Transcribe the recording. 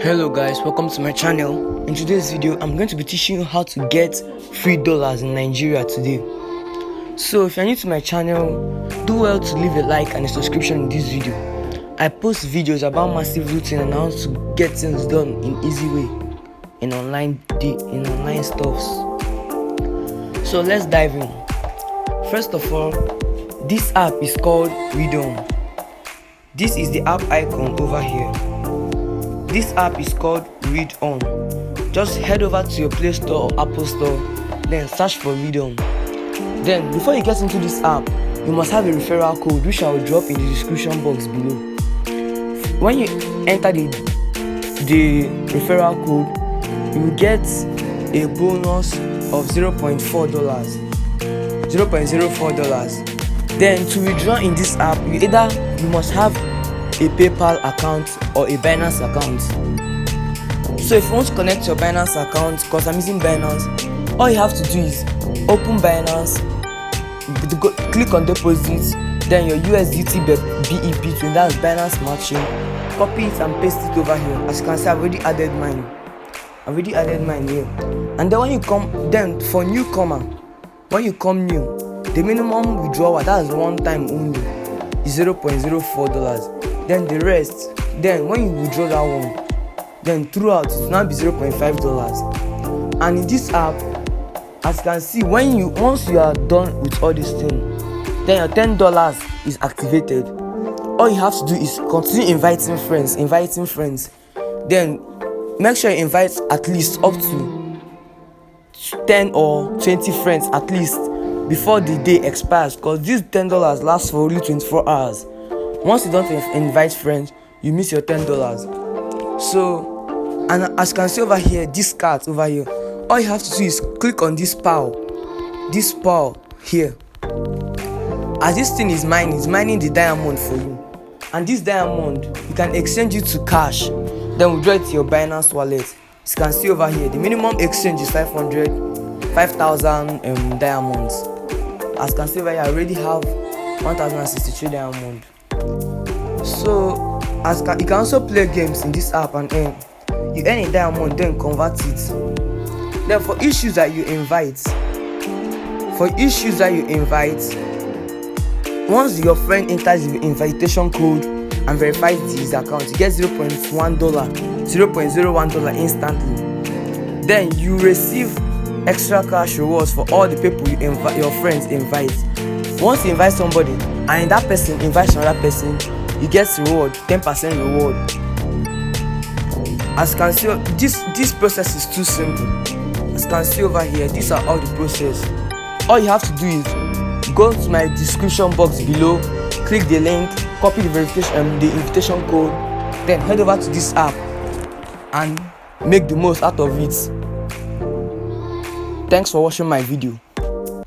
Hello guys, welcome to my channel. In today's video, I'm going to be teaching you how to get $3 in Nigeria today. So if you're new to my channel, do well to leave a like and a subscription in this video. I post videos about massive routine and how to get things done in easy way in online stuffs. So let's dive in. First of all, this app is called Read-On. This is the app icon over here. This app is called Read-On. Just head over to your Play Store or Apple Store, then search for Read-On. Then before you get into this app, you must have a referral code which I will drop in the description box below. When you enter the referral code, you will get a bonus of $0.04. Then to withdraw in this app, you must have a PayPal account or a Binance account. So if you want to connect your Binance account, because I'm using Binance, all you have to do is open Binance, click on deposits, then your USDT BEP, that's Binance matching, copy it and paste it over here. As you can see, I've already added mine here. And then when you come, for newcomer, when you come new, the minimum withdrawal, that is one time only, is $0.04. Then the rest, then when you withdraw that one, then throughout it will now be $0.5. And in this app, as you can see, once you are done with all this thing, then your $10 is activated. All you have to do is continue inviting friends. Then make sure you invite at least up to 10 or 20 friends at least before the day expires, because this $10 lasts for only 24 hours. Once you don't invite friends, you miss your $10. So, and as you can see over here, this card over here, all you have to do is click on this pearl here. As this thing is mining the diamond for you, and this diamond you can exchange it to cash, then withdraw it to your Binance wallet. As you can see over here, the minimum exchange is 5,000 diamonds. As you can see over here, I already have 1,063 diamonds. So you can also play games in this app and earn. You earn a diamond, then convert it. Then for issues that you invite, once your friend enters the invitation code and verifies his account, you get $0.01 instantly. Then you receive extra cash rewards for all the people your friends invite. Once you invite somebody and that person invites another person, you get reward, 10% reward. As you can see, this process is too simple. As you can see over here, these are all the process. All you have to do is go to my description box below, click the link, copy the invitation code, then head over to this app and make the most out of it. Thanks for watching my video.